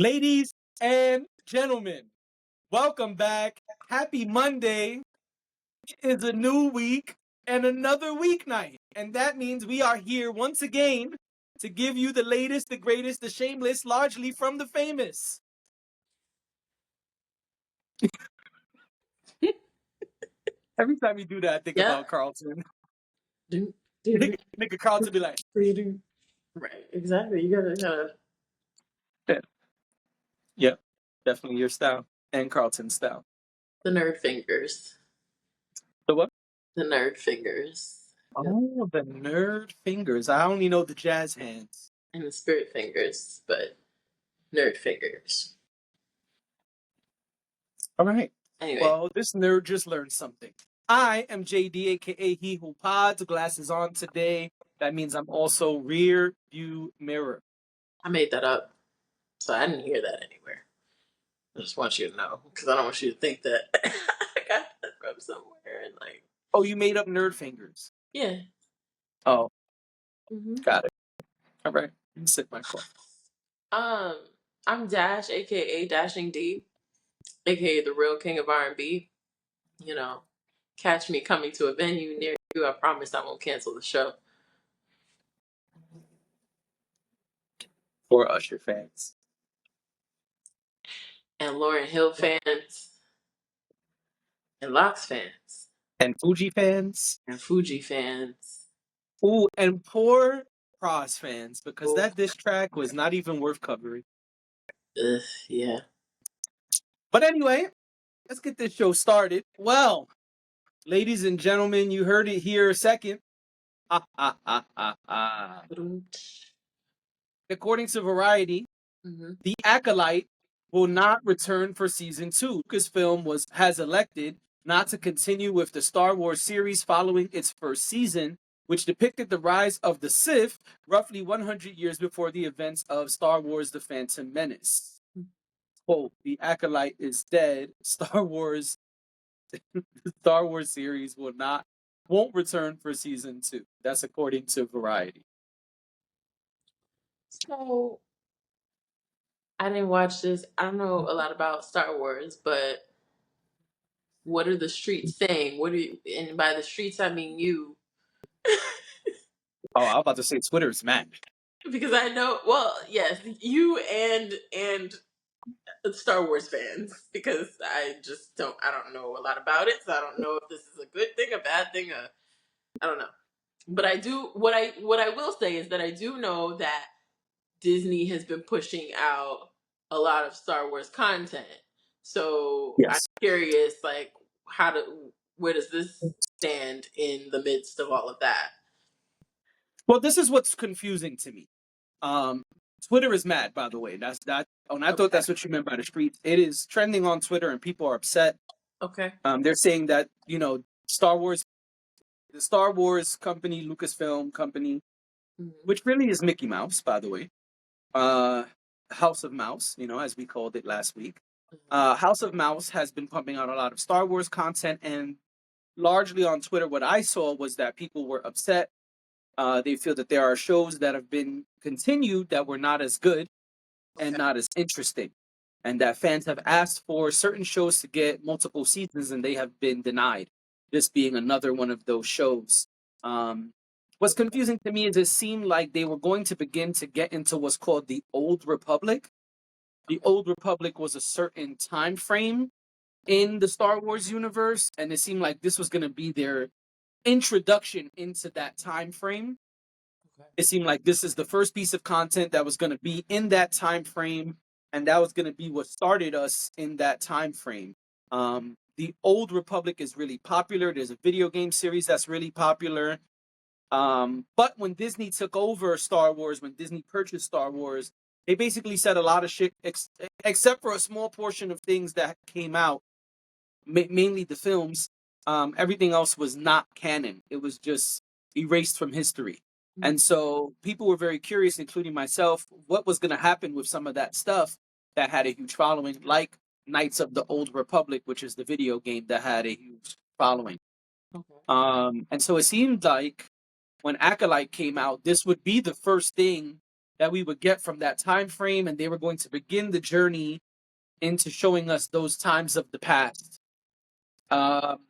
Ladies and gentlemen, welcome back. Happy Monday. It is a new week and another weeknight. And that means we are here once again to give you the latest, the greatest, the shameless, largely from the famous. Every time you do that, I think about Carlton. Do, do, Nigga Carlton be like, do. Right, exactly. You gotta. yeah, definitely your style and Carlton's style. The nerd fingers. The what? The nerd fingers. Oh, the nerd fingers. I only know the jazz hands. And the spirit fingers, but nerd fingers. All right. Anyway. Well, this nerd just learned something. I am JD, aka He Who Pods. Glasses on today. That means I'm also rear view mirror. I made that up, so I didn't hear that anywhere. I just want you to know, because I don't want you to think that I got that from somewhere and like. Oh, you made up nerd fingers. Yeah. Oh, got it. Mm-hmm. All right, let me sit my call. I'm Dash, aka Dashing D, aka the real king of R&B. You know, catch me coming to a venue near you. I promise I won't cancel the show. For Usher fans. And Lauryn Hill fans. And Locks fans. And Fuji fans. And Fuji fans. Ooh, and poor Pros fans, because that diss track was not even worth covering. Yeah. But anyway, let's get this show started. Well, ladies and gentlemen, you heard it here second. According to Variety, The Acolyte will not return for season 2. Lucasfilm has elected not to continue with the Star Wars series following its first season, which depicted the rise of the Sith roughly 100 years before the events of Star Wars: The Phantom Menace. Quote, The Acolyte is dead. Star Wars series won't return for season 2. That's according to Variety. So I didn't watch this. I don't know a lot about Star Wars, but what are the streets saying? And by the streets I mean you. Oh, I was about to say Twitter's mad. Because I know, well, yes, you and Star Wars fans, because I don't know a lot about it, so I don't know if this is a good thing, a bad thing, I don't know. But I do, what I will say is that I do know that Disney has been pushing out a lot of Star Wars content. So yes. I'm curious, like, where does this stand in the midst of all of that? Well, this is what's confusing to me. Twitter is mad, by the way. That's that. Oh, and I thought that's what you meant by the streets. It is trending on Twitter, and people are upset. Okay. They're saying that the Star Wars company, Lucasfilm company, which really is Mickey Mouse, by the way. House of Mouse, as we called it last week. House of Mouse has been pumping out a lot of Star Wars content, and largely on Twitter, what I saw was that people were upset. They feel that there are shows that have been continued that were not as good and not as interesting, and that fans have asked for certain shows to get multiple seasons and they have been denied, this being another one of those shows. What's confusing to me is it seemed like they were going to begin to get into what's called the Old Republic. The Old Republic was a certain time frame in the Star Wars universe, and it seemed like this was going to be their introduction into that time frame. It seemed like this is the first piece of content that was going to be in that time frame, and that was going to be what started us in that time frame. The Old Republic is really popular. There's a video game series that's really popular. But when Disney took over Star Wars, when Disney purchased Star Wars, they basically said a lot of shit, except for a small portion of things that came out, mainly the films. Everything else was not canon. It was just erased from history. And so people were very curious, including myself, what was going to happen with some of that stuff that had a huge following, like Knights of the Old Republic, which is the video game that had a huge following. And so it seemed like when Acolyte came out, this would be the first thing that we would get from that time frame, and they were going to begin the journey into showing us those times of the past. Um,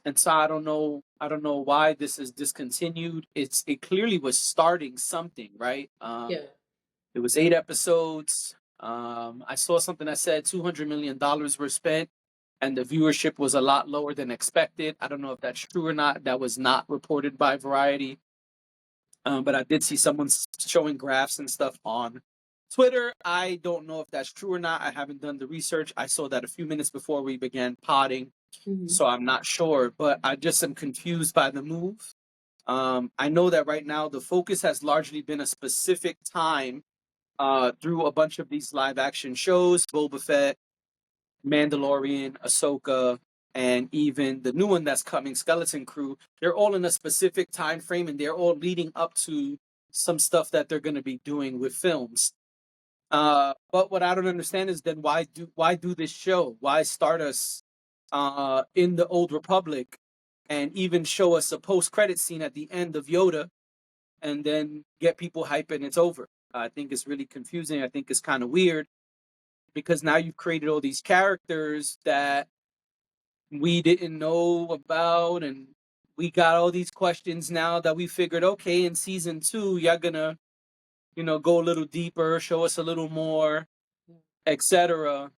and so I don't know why this is discontinued. It clearly was starting something, right? Yeah. It was 8 episodes. I saw something that said $200 million were spent, and the viewership was a lot lower than expected. I don't know if that's true or not. That was not reported by Variety. But I did see someone showing graphs and stuff on Twitter. I don't know if that's true or not. I haven't done the research. I saw that a few minutes before we began potting, so I'm not sure. But I just am confused by the move. I know that right now the focus has largely been a specific time through a bunch of these live action shows, Boba Fett, Mandalorian, Ahsoka, and even the new one that's coming, Skeleton Crew. They're all in a specific time frame, and they're all leading up to some stuff that they're going to be doing with films. But what I don't understand is then why do this show? Why start us in the Old Republic, and even show us a post credit scene at the end of Yoda, and then get people hype and it's over? I think it's really confusing. I think it's kind of weird because now you've created all these characters that we didn't know about, and we got all these questions now that we figured, okay, in season 2 you're gonna go a little deeper, show us a little more, etc.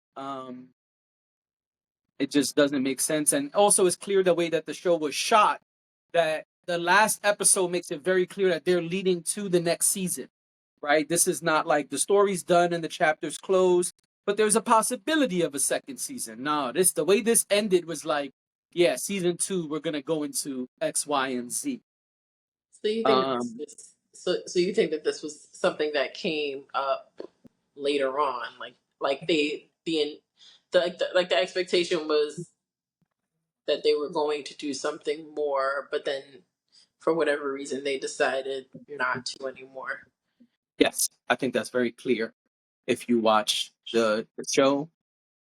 It just doesn't make sense. And also it's clear the way that the show was shot, that the last episode makes it very clear that they're leading to the next season, right? This is not like the story's done and the chapter's closed, but there's a possibility of a second season. No, the way this ended was like, yeah, season 2, we're gonna go into X, Y, and Z. So you think so you think that this was something that came up later on, like the expectation was that they were going to do something more, but then for whatever reason they decided not to anymore. Yes, I think that's very clear if you watch the show.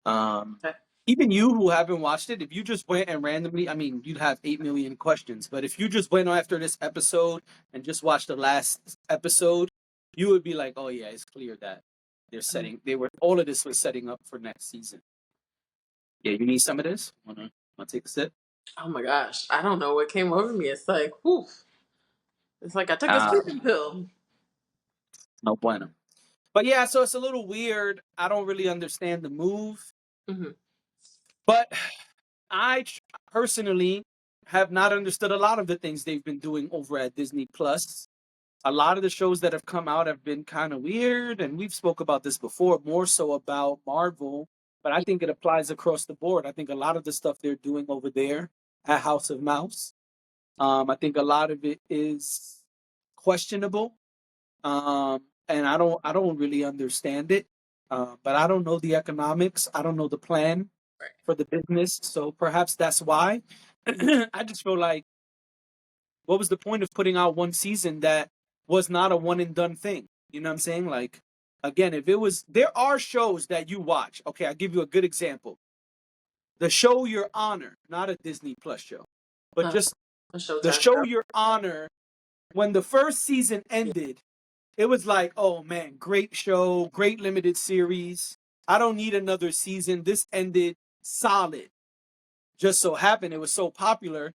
Okay. Even you who haven't watched it, if you just went and randomly, I mean, you'd have 8 million questions. But if you just went after this episode and just watched the last episode, you would be like, oh yeah, it's clear that all of this was setting up for next season. Yeah, you need some of this? Wanna take a sip? Oh my gosh, I don't know what came over me. It's like, whew. It's like I took a Uh, sleeping pill. no bueno. But yeah, so it's a little weird. I don't really understand the move. Mm-hmm. But I personally have not understood a lot of the things they've been doing over at Disney Plus. A lot of the shows that have come out have been kind of weird, and we've spoke about this before, more so about Marvel, but I think it applies across the board. I think a lot of the stuff they're doing over there at House of Mouse, I think a lot of it is questionable, and I don't really understand it. But I don't know the economics. I don't know the plan Right. for the business, so perhaps that's why. I just feel like, what was the point of putting out one season that was not a one and done thing? You know what I'm saying? Like, again, if it was, there are shows that you watch. Okay, I'll give you a good example. The show Your Honor, not a Disney Plus show, but just A the Showtime show show. Your Honor. When the first season ended, it was like, oh man, great show, great limited series. I don't need another season. This ended solid. Just so happened it was so popular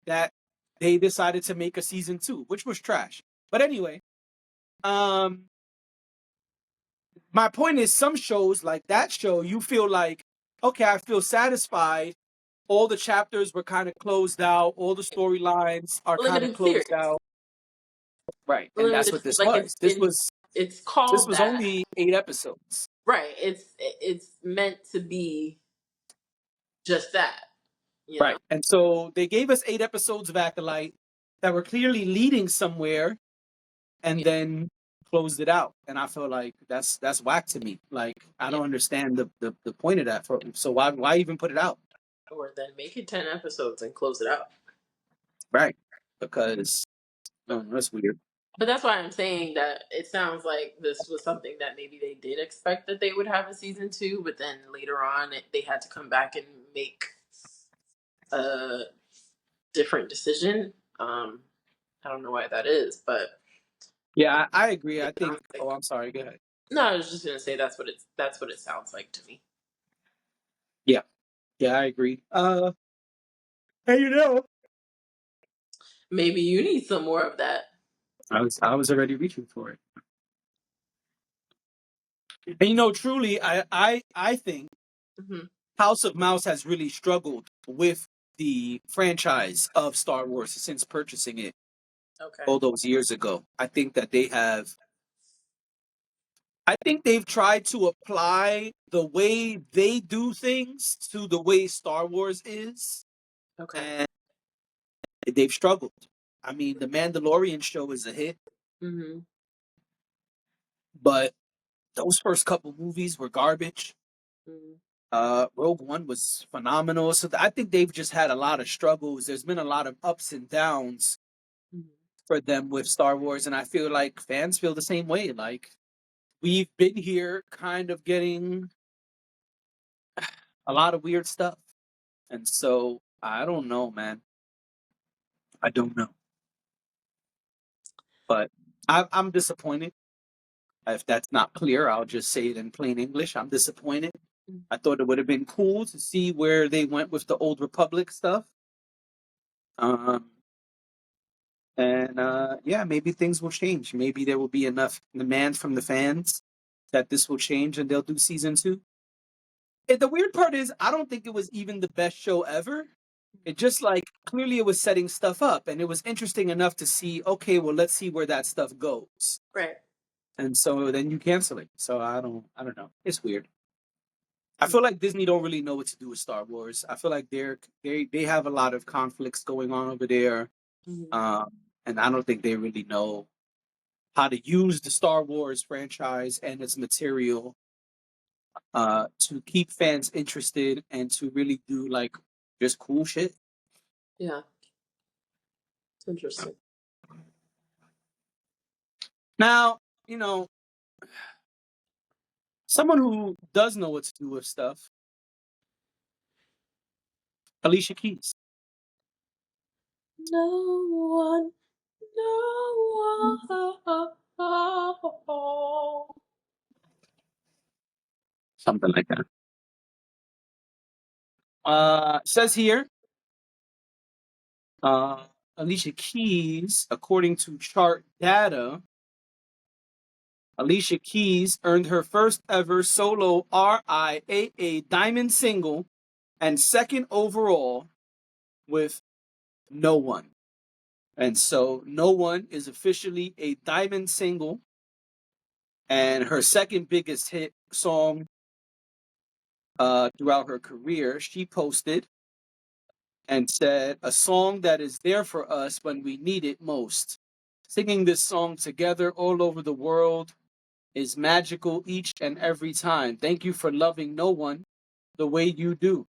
that they decided to make a season 2, which was trash. But anyway, um, my point is, some shows like that show, you feel like, okay, I feel satisfied. All the chapters were kind of closed out. All the storylines are kind of Limited closed series. out. Right, and that's Limited, what this like was. it's This called was that. only 8 episodes. Right. It's meant to be just that, you know. Right, and so they gave us 8 episodes of Acolyte that were clearly leading somewhere, and Yeah. then closed it out. And I feel like that's whack to me. Like, I Yeah. don't understand the point of that. So why even put it out? Or then make it 10 episodes and close it out. Right, because that's weird. But that's why I'm saying that it sounds like this was something that maybe they did expect that they would have a season 2, but then later on they had to come back and make a different decision. I don't know why that is, but Yeah, I agree. I It sounds think. Oh, like. I'm sorry. Go ahead. No, I was just gonna say that's what it sounds like to me. Yeah, yeah, I agree. And Maybe you need some more of that. I was already reaching for it. And truly, I think Hmm. House of Mouse has really struggled with the franchise of Star Wars since purchasing it Okay. all those years ago. I think that they have. I think they've tried to apply the way they do things to the way Star Wars is, Okay. and they've struggled. I mean, the Mandalorian show is a hit, Hmm. but those first couple movies were garbage. Hmm. Rogue One was phenomenal. So I think they've just had a lot of struggles. There's been a lot of ups and downs Hmm. for them with Star Wars, and I feel like fans feel the same way. Like we've been here, kind of getting a lot of weird stuff, and so I don't know, man. I don't know, but I'm disappointed. If that's not clear, I'll just say it in plain English. I'm disappointed. I thought it would have been cool to see where they went with the Old Republic stuff. Um, and yeah, maybe things will change. Maybe there will be enough demand from the fans that this will change and they'll do season two. And the weird part is, I don't think it was even the best show ever. It just like clearly it was setting stuff up and it was interesting enough to see, okay, well, let's see where that stuff goes. Right. And so then you cancel it. So I don't know. It's weird. I feel like Disney don't really know what to do with Star Wars. I feel like they have a lot of conflicts going on over there. Hmm. Um, and I don't think they really know how to use the Star Wars franchise and its material to keep fans interested and to really do like just cool shit. Yeah. It's interesting. Now, someone who does know what to do with stuff, Alicia Keys. No one, no one. Something like that. Says here, uh, Alicia Keys, according to chart data, Alicia Keys earned her first ever solo RIAA diamond single and second overall with No One. And so No One is officially a diamond single and her second biggest hit song throughout her career. She posted and said, a song that is there for us when we need it most. Singing this song together all over the world is magical each and every time. Thank you for loving No One the way you do.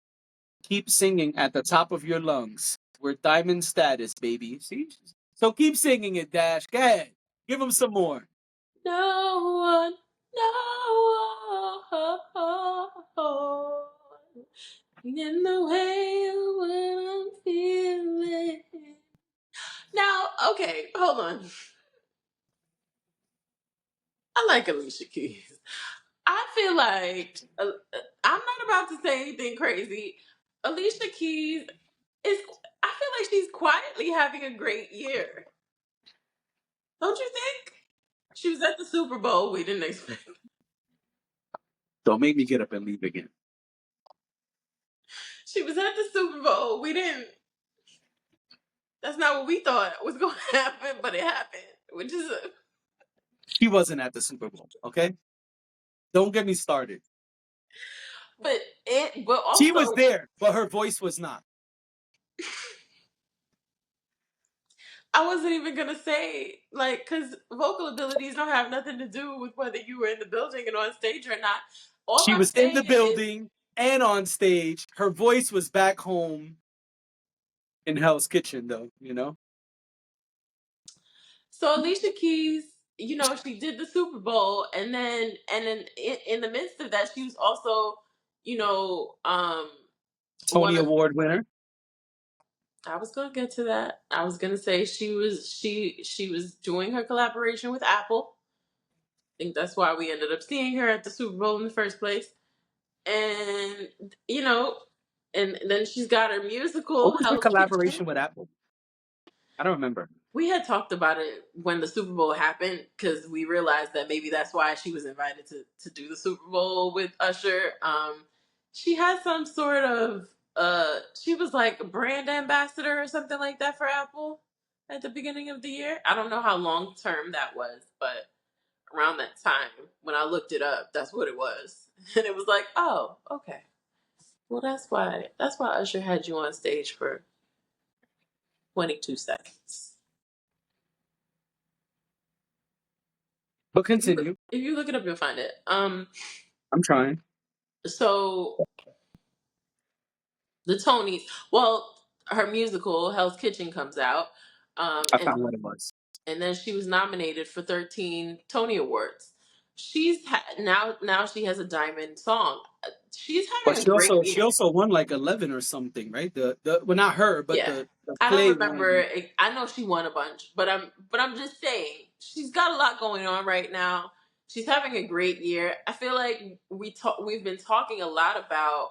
Keep singing at the top of your lungs. We're diamond status, baby. See? So keep singing it, Dash. Go ahead. Give them some more. No one, no one. In the way of what I'm feeling. Now, okay, hold on. I like Alicia Keys. I feel like I'm not about to say anything crazy. Alicia Keys is. I feel like she's quietly having a great year. Don't you think? She was at the Super Bowl. We didn't expect. Don't make me get up and leave again. She was at the Super Bowl. We didn't. That's not what we thought was going to happen, but it happened. Which is a. She wasn't at the Super Bowl, okay? Don't get me started. But it. But She was also, there, but her voice was not. I wasn't even gonna say like because vocal abilities don't have nothing to do with whether you were in the building and on stage or not. All She I'm was in the saying is building and on stage. Her voice was back home in Hell's Kitchen, though. so Alicia Keys. You know, she did the Super Bowl, and then in the midst of that, she was also, you know, Tony one of Award winner. I was gonna get to that. I was gonna say she was doing her collaboration with Apple. I think that's why we ended up seeing her at the Super Bowl in the first place. And you know, and then she's got her What musical was the Hell's Kitchen. collaboration with Apple? I don't remember. We had talked about it when the Super Bowl happened because we realized that maybe that's why she was invited to do the Super Bowl with Usher. She had some sort of she was like a brand ambassador or something like that for Apple at the beginning of the year. I don't know how long term that was, but around that time when I looked it up, that's what it was. And it was like, oh, okay. Well, that's why Usher had you on stage for 22 seconds. But continue. If you look it up, you'll find it. I'm trying. So the Tonys, well, her musical Hell's Kitchen comes out, I and found what it was. then she was nominated for 13 Tony Awards. Now she has a diamond song. She's But having a great she year. also won like 11 or something, right? The well, not her, but Yeah. the I don't play remember. won. I know she won a bunch, but I'm just saying she's got a lot going on right now. She's having a great year. I feel like we've been talking a lot about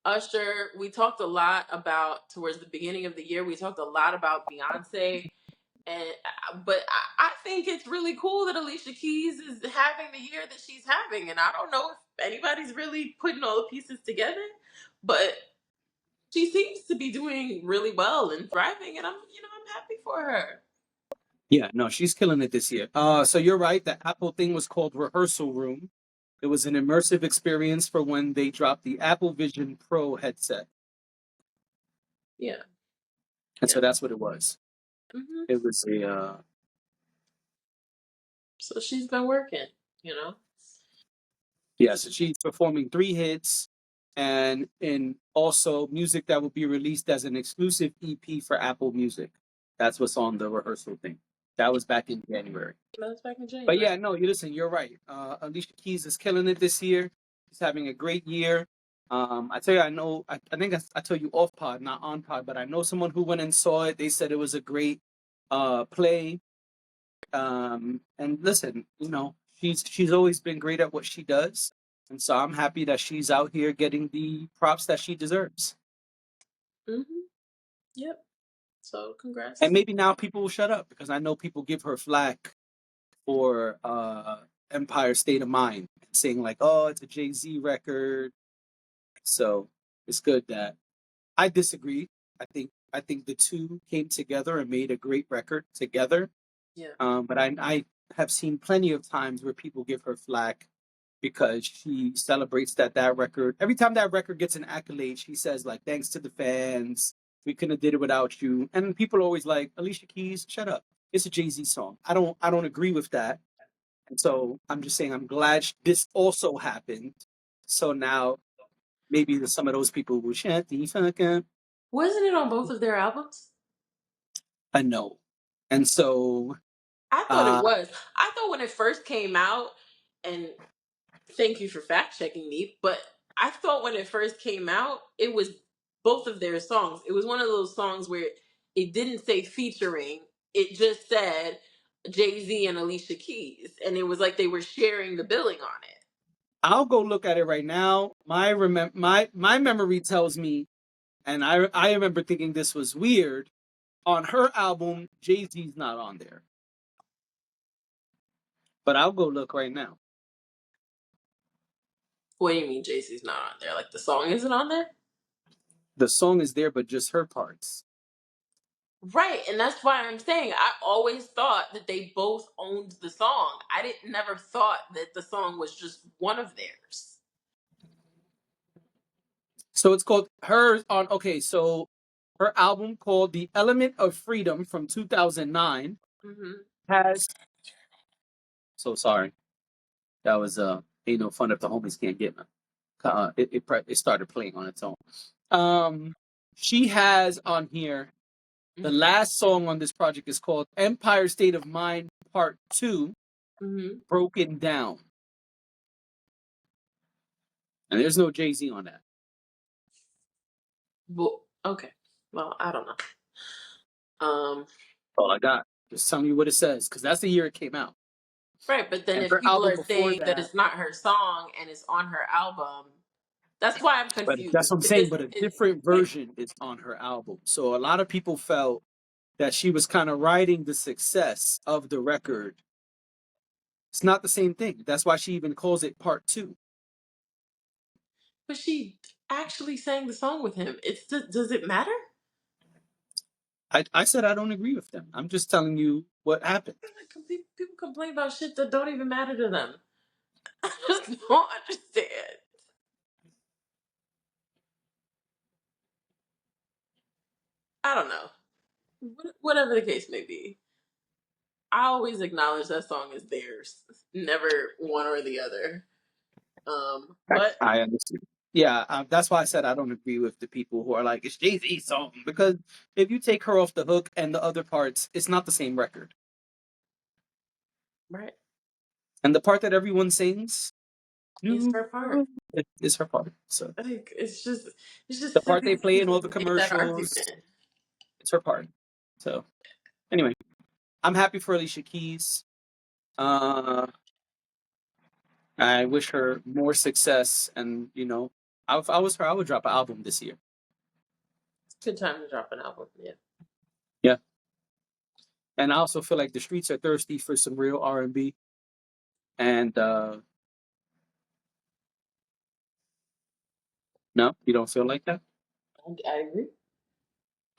Usher. We talked a lot about towards the beginning of the year. We talked a lot about Beyonce, and but I think it's really cool that Alicia Keys is having the year that she's having, and I don't know if anybody's really putting all the pieces together, but she seems to be doing really well and thriving, and I'm happy for her. Yeah, no, she's killing it this year. So you're right. The Apple thing was called Rehearsal Room. It was an immersive experience for when they dropped the Apple Vision Pro headset. Yeah, And yeah. so that's what it was. Hmm. It was a So she's been working, you know. yeah, so she's performing 3 hits and also music that will be released as an exclusive EP for Apple Music. That's what's on the rehearsal thing. That was back in January. That was back in But January. yeah, no, you listen, you're right. Alicia Keys is killing it this year. She's having a great year. I tell you, I think I told you off pod, not on pod, but I know someone who went and saw it. They said it was a great play. And listen, she's always been great at what she does. And so I'm happy that she's out here getting the props that she deserves. Hmm. Yep. So And congrats. maybe now people will shut up because I know people give her flack for Empire State of Mind, saying like, "Oh, it's a Jay-Z record." So it's good that I disagree. I think the two came together and made a great record together. Yeah. But I have seen plenty of times where people give her flack because she celebrates that record. Every time that record gets an accolade, she says like, "Thanks to the fans, we couldn't have did it without you." And people are always like, "Alicia Keys, shut up. It's a Jay-Z song." I don't agree with that. And so I'm just saying I'm glad this also happened. So now maybe some of those people will chant the fuck up. Wasn't it on both of their albums? I know. And so I thought it uh was. I thought when it first came out, and thank you for fact checking me, but I thought when it first came out, it was both of their songs. It was one of those songs where it didn't say featuring, it just said Jay Z and Alicia Keys. And it was like they were sharing the billing on it. I'll go look at it right now. My memory tells me, and I remember thinking this was weird. On her album, Jay-Z's not on there. But I'll go look right now. What do you mean Jay Z's not on there? Like the song isn't on there? The song is there, but just her parts. Right, and that's why I'm saying I always thought that they both owned the song. I didn't never thought that the song was just one of theirs. So it's called her on okay, so her album called The Element of Freedom from 2009 Hmm. has so sorry. That was ain't no fun if the homies can't get me. It started playing on its own. Um she has on here the Hmm. last song on this project is called Empire State of Mind Part 2 Hmm. Broken Down. And there's no Jay-Z on that. Well, okay. Well, I don't know. All I got. Just telling you what it says, because that's the year it came out. Right, but then And if her people album are before saying that that, it's not her song and it's on her album, that's why I'm but confused. that's what I'm saying. But a different version is on her album. So a lot of people felt that she was kind of riding the success of the record. It's not the same thing. That's why she even calls it part two. But she actually sang the song with him. Does it matter? I said I don't agree with them. I'm just telling you what happened. People complain about shit that don't even matter to them. I just don't understand. I don't know. Whatever the case may be, I always acknowledge that song is theirs, never one or the other. But I understand. Yeah, that's why I said I don't agree with the people who are like it's Jay-Z's song, because if you take her off the hook and the other parts, it's not the same record. right, And the part that everyone sings, it's new, her part. is her part. So I think it's just the part silly they that play in people all the make that commercials, argument. it's her part. So anyway, I'm happy for Alicia Keys. Uh, I wish her more success, and if I was her, I would drop an album this year. It's a good time to drop an album. Yeah. Yeah, and I also feel like the streets are thirsty for some real R&B, and no, you don't feel like that. I agree.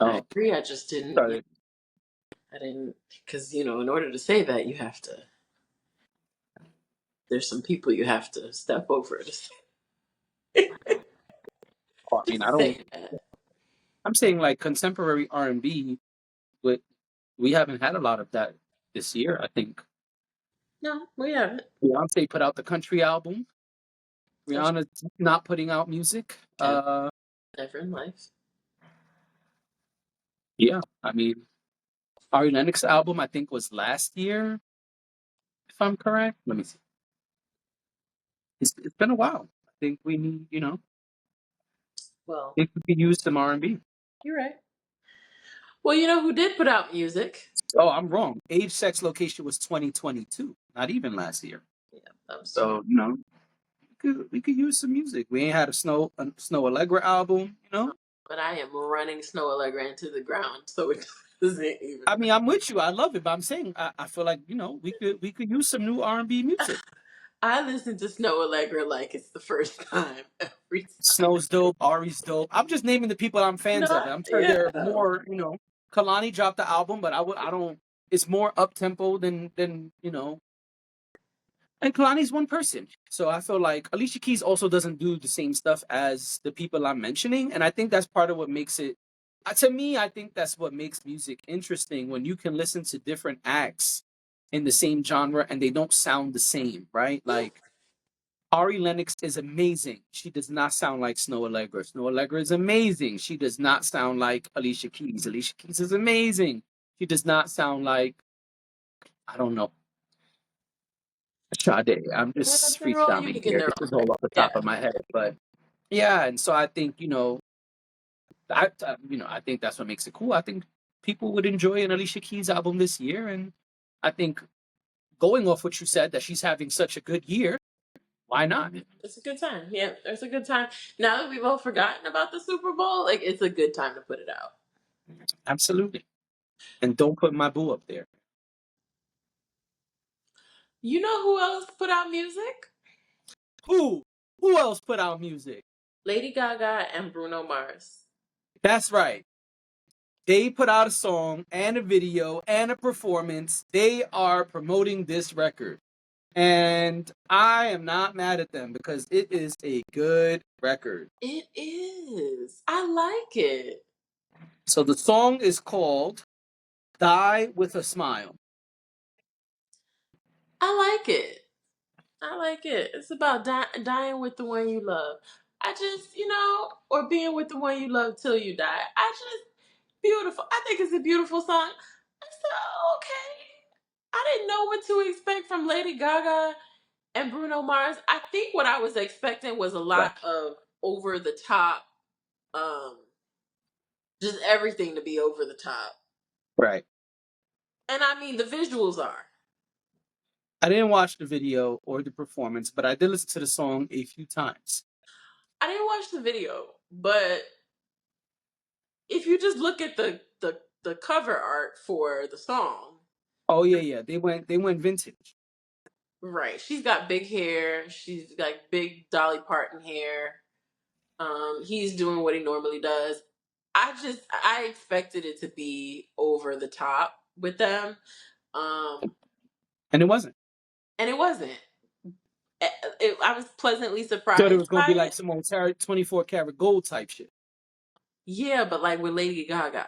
I Oh, agree. I just didn't. sorry. I didn't because in order to say that, you have to. There's some people you have to step over to say, Oh, I just mean, to I don't. say that. I'm saying like contemporary R&B, but we haven't had a lot of that this year. I think No, we haven't. Beyonce put out the country album. That's Rihanna's not putting out music. never, never in life. Yeah, I mean, Ari Lennox album I think was last year, if I'm correct. Let me see. It's been a while. I think we need, Well, it could be used some R&B. you're right. Well, you know who did put out music? Oh, I'm wrong. Age, Sex, Location was 2022, not even last year. Yeah, I'm sorry. So we could use some music. We ain't had a Snow Allegra album. But I am running Snow Allegra into the ground, so it doesn't even I matter. mean, I'm with you. I love it, but I'm saying I feel like we could use some new R&B music. I listen to Snow Allegra like it's the first time every time. Snow's dope. Ari's dope. I'm just naming the people I'm fans of. Not, I'm sure yeah. there are more. Kalani dropped the album, but I don't. It's more up tempo than. And Kalani's one person, so I feel like Alicia Keys also doesn't do the same stuff as the people I'm mentioning, and I think that's part of what makes it. To me, I think that's what makes music interesting when you can listen to different acts in the same genre and they don't sound the same, right? Yeah. Like Ari Lennox is amazing. She does not sound like Snow Allegra. Snow Allegra is amazing. She does not sound like Alicia Keys. Alicia Keys is amazing. She does not sound like, I don't know, Sade. I'm just They're all freestyling unique in here. their This own is way. all off the top Yeah. of my head. But yeah, and so I think, I think that's what makes it cool. I think people would enjoy an Alicia Keys album this year. And I think going off what you said, that she's having such a good year, why not? It's a good time. Yeah, it's a good time. Now that we've all forgotten about the Super Bowl, like it's a good time to put it out. Absolutely. And don't put my boo up there. You know who else put out music? Who? Who else put out music? Lady Gaga and Bruno Mars. That's right. They put out a song and a video and a performance. They are promoting this record. And I am not mad at them because it is a good record. It is. I like it. So the song is called Die with a Smile. I like it. I like it. It's about dying with the one you love. I just, or being with the one you love till you die. Beautiful. I think it's a beautiful song. I said, okay. I didn't know what to expect from Lady Gaga and Bruno Mars. I think what I was expecting was a Right. lot of over the top, um, just everything to be over the top. Right. And I mean, the visuals are. I didn't watch the video or the performance, but I did listen to the song a few times. I didn't watch the video, but if you just look at the cover art for the song, Oh yeah. They went vintage. right? She's got big hair. She's got big Dolly Parton hair. He's doing what he normally does. I expected it to be over the top with them, um, And it wasn't. and it wasn't. I was pleasantly Thought it surprised was gonna by be like it. some old 24 karat gold type shit. Yeah, but like with Lady Gaga,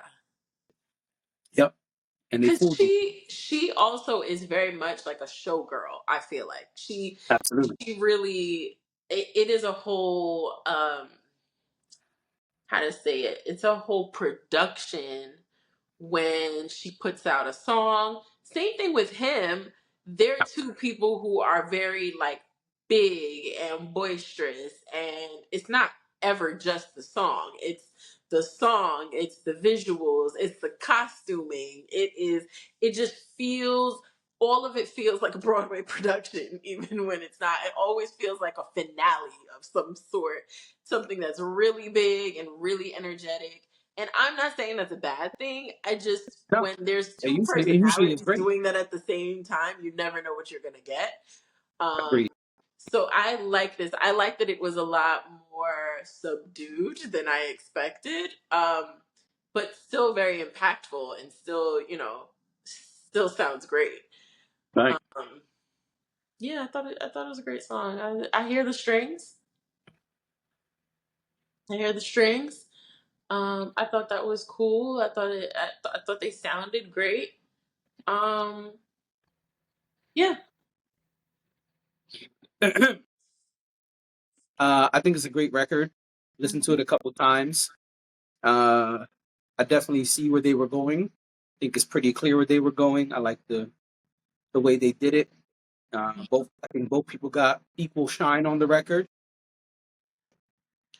Yep. And they because fooled you. she also is very much like a showgirl. I feel like Absolutely. she really it is a whole how to say it. It's a whole production when she puts out a song. Same thing with him. They're two people who are very like big and boisterous, and it's not ever just the song. It's the song, it's the visuals, it's the costuming. It just feels all of it feels like a Broadway production, even when it's not. It always feels like a finale of some sort, something that's really big and really energetic. And I'm not saying that's a bad thing. I just, No. when there's two It usually is personalities great. doing that at the same time, you never know what you're going to get. Um, Agreed. so I like this. I like that it was a lot more subdued than I expected, but still very impactful and still, still sounds great. Right. Um, yeah, I thought it was a great song. I hear the strings. I hear the strings. I thought that was cool. I thought they sounded great. Um, yeah. I think it's a great record. Listened to it Mhm. a couple times. I definitely see where they were going. I think it's pretty clear where they were going. I like the way they did it. I think both people got equal shine on the record.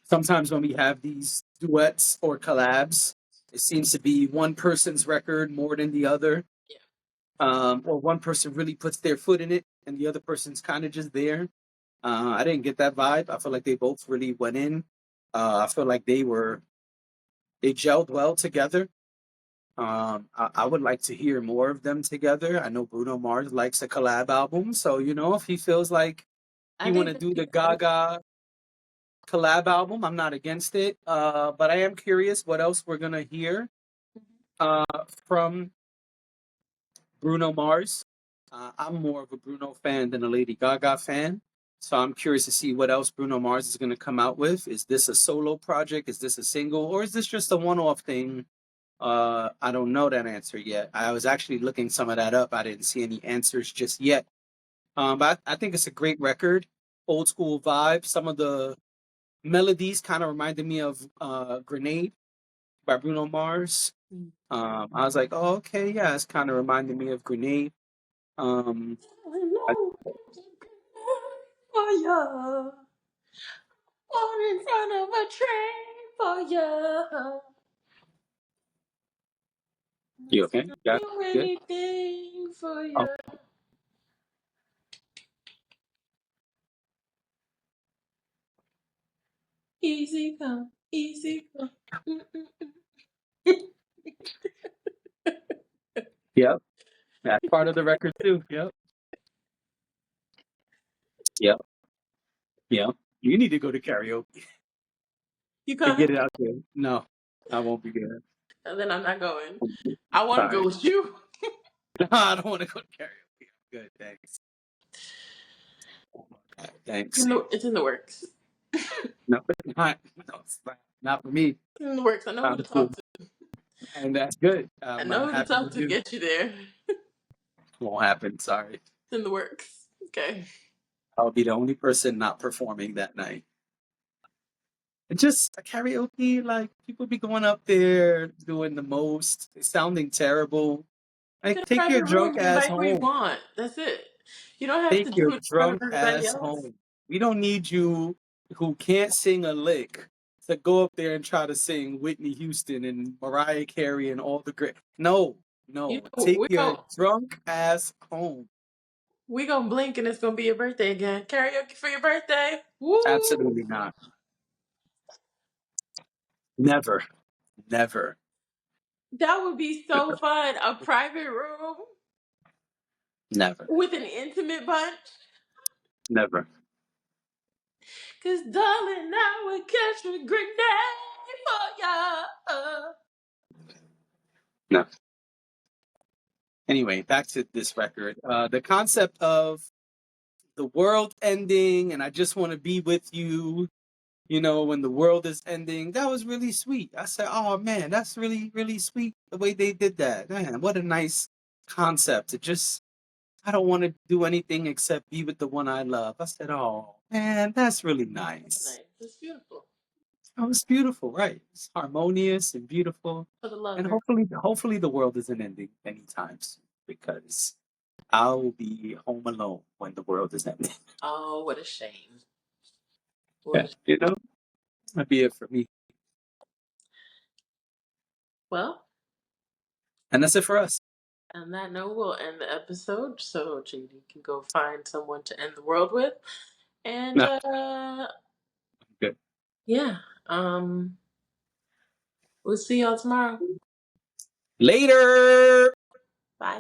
Sometimes when we have these duets or collabs, it seems to be one person's record more than the other. Yeah. Or one person really puts their foot in it and the other person's kind of just there. I didn't get that vibe. I feel like they both really went in. I feel like they gelled well together. I would like to hear more of them together. I know Bruno Mars likes a collab album, so if he feels like I he want think to that do he the does. Gaga collab album, I'm not against it. But I am curious what else we're gonna hear uh, from Bruno Mars. I'm more of a Bruno fan than a Lady Gaga fan. So I'm curious to see what else Bruno Mars is going to come out with. Is this a solo project? Is this a single? Or is this just a one-off thing? I don't know that answer yet. I was actually looking some of that up. I didn't see any answers just yet. But I think it's a great record. Old school vibe. Some of the melodies kind of reminded me of Grenade by Bruno Mars. Mm. I was like, oh, okay, yeah, it's kind of reminding me of Grenade. Um, I, For you, or in front of a train for you. you okay? Yeah, Do good. anything for Oh, you. Easy come, easy come. yep. That's part of the record too. Yep. Yep. Yep. You need to go to karaoke You to coming? get it out there. No, I won't be good. And then I'm not going. I want to go Sorry. with you. I don't want to go to karaoke. I'm good. Thanks. Thanks. It's in the works. No, it's not. No, it's not for me. It's in the works. I know who I'm to cool. talk to. And that's good. I I'm know who to happy talk with to you. get you there. Won't happen. Sorry. It's in the works. Okay. I'll be the only person not performing that night. And just karaoke, like people be going up there doing the most, sounding terrible. Make Like it a take your private room drunk and ass invite who you home. want. That's it. You don't have Take to your do it in front of drunk everybody ass else. home. We don't need you who can't sing a lick to go up there and try to sing Whitney Houston and Mariah Carey and all the great. No, You no, know, take your drunk ass home. we gonna blink and it's gonna be your birthday again. Karaoke for your birthday? Woo! Absolutely not. Never, never, That would be so fun. A private room never, with an intimate bunch. never. Cause darling, I would catch a grenade for ya. No. Anyway, back to this record. The concept of the world ending and I just want to be with you, when the world is ending, that was really sweet. I said, oh man, that's really, really sweet the way they did that. Man, what a nice concept. I don't want to do anything except be with the one I love. I said, oh man, that's really nice. It's beautiful. Oh, it's beautiful, right? It's harmonious and beautiful. For the And lover. hopefully the world isn't ending anytime soon because I'll be home alone when the world is ending. Oh, what a shame. Yeah, that'd be it for me. Well, and that's it for us. On that note, we'll end the episode so JD can go find someone to end the world with. And Good. Yeah. We'll see y'all tomorrow. Later.